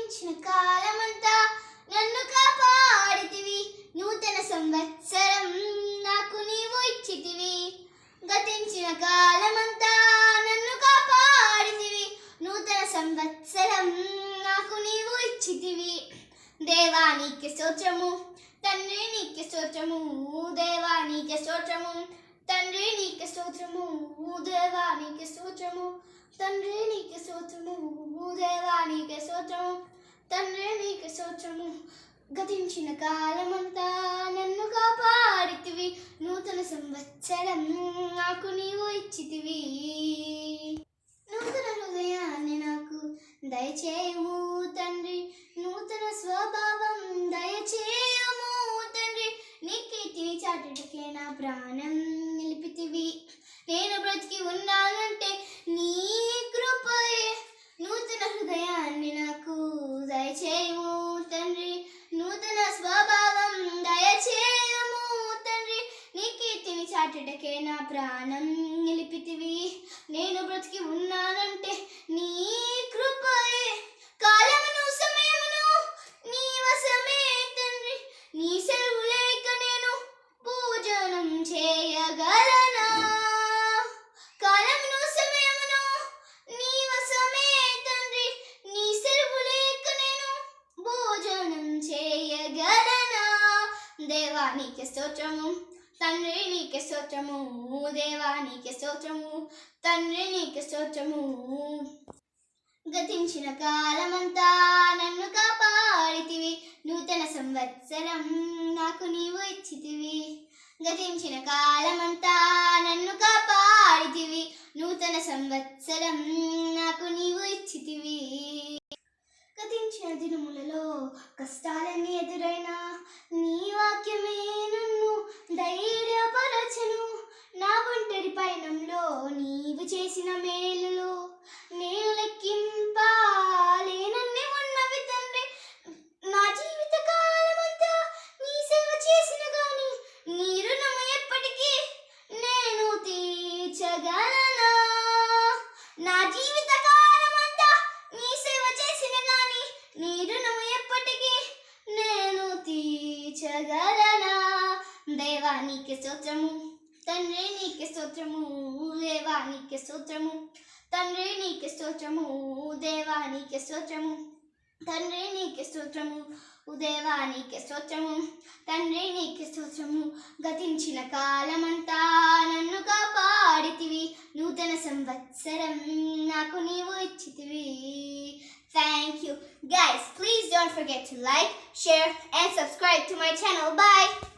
గతించిన కాలమంతా నన్ను కాపాడితివి, నూతన సంవత్సరం నాకు నీవు ఇచ్చితివి. గతించిన కాలమంతా నన్ను కాపాడితివి, నూతన సంవత్సరం నాకు నీవు ఇచ్చితివి. దేవానికి స్తోత్రము, తండ్రి నీకు స్తోత్రము, దేవానికి స్తోత్రము, తండ్రి నీకు స్తోత్రము, దేవానికి స్తోత్రము, తండ్రి నీకు స్తోత్రము, దేవానికి స్తోత్రము, తండ్రి నీకు స్తోత్రము. గతించిన కాలమంతా నన్ను కాపాడితివి, నూతన సంవత్సరం నాకు నీవు ఇచ్చితివి. నూతన హృదయాన్ని నాకు దయచేయము తండ్రి, నూతన స్వభావం దయచేయము తండ్రి. నీ కీర్తిని చాటుటకే నా ప్రాణం నిలిపితివి, నేను బ్రతికి ఉన్నానంటే నీ కృపయే. నూతన హృదయాన్ని నాకు దయచేయము తండ్రి, నూతన స్వభావం దయచేయము తండ్రి. నీ కీర్తిని చాటుటకే నా ప్రాణం నిలిపితివి, నేను బ్రతికి ఉన్నానంటే నీ కృపయే. కాలమును సమయమును నీ వశమే తండ్రి, నీ సెలవు లేక నేను భోజనం చేయగలనా? కాలమును సమయమును నీ వశమే తండ్రి, నీ సెలవు లేక నేను భోజనం చేయగలనా? దేవానికి స్తోత్రము, తండ్రి నీకు స్తోత్రము, దేవానికి స్తోత్రము, తండ్రి నీకు స్తోత్రము. గతించిన కాలమంతా నన్ను కాపాడితివి, నూతన సంవత్సరం నాకు నీవు ఇచ్చితివి. గతించిన కాలమంతా నన్ను కాపాడితివి, నూతన సంవత్సరం నాకు నీవు ఇచ్చితివి. గతించిన దినములలో కష్టాలన్నీ ఎదురైనా నీ వాక్యమే నన్ను ధైర్యపరచెను. నా ఒంటరి పయనంలో నీవు చేసిన మేలులు నేను లెక్కింపాలేనన్ని ఉన్నవి తండ్రి. నా జీవిత కాలమంతా నీ సేవ చేసిన గాని నీ రుణము ఎప్పటికీ నేను తీర్చగలనా? నా జీవిత కాలమంతా నీ సేవ చేసిన గాని నీ రుణము ఎప్పటికీ నేను తీర్చగలనా? దేవానికి స్తోత్రము, తండ్రి నీకు స్తోత్రము, దేవానికి స్తోత్రము, తండ్రి నీకు స్తోత్రము, దేవానికి స్తోత్రము, తండ్రి నీకు స్తోత్రము, దేవానికి స్తోత్రము, తండ్రి నీకు స్తోత్రము. గతించిన కాలమంతా నన్ను కాపాడితివి, నూతన సంవత్సరం నాకు నీవు ఇచ్చితివి. Thank you. Guys, please don't forget to like, share and subscribe to my channel. Bye.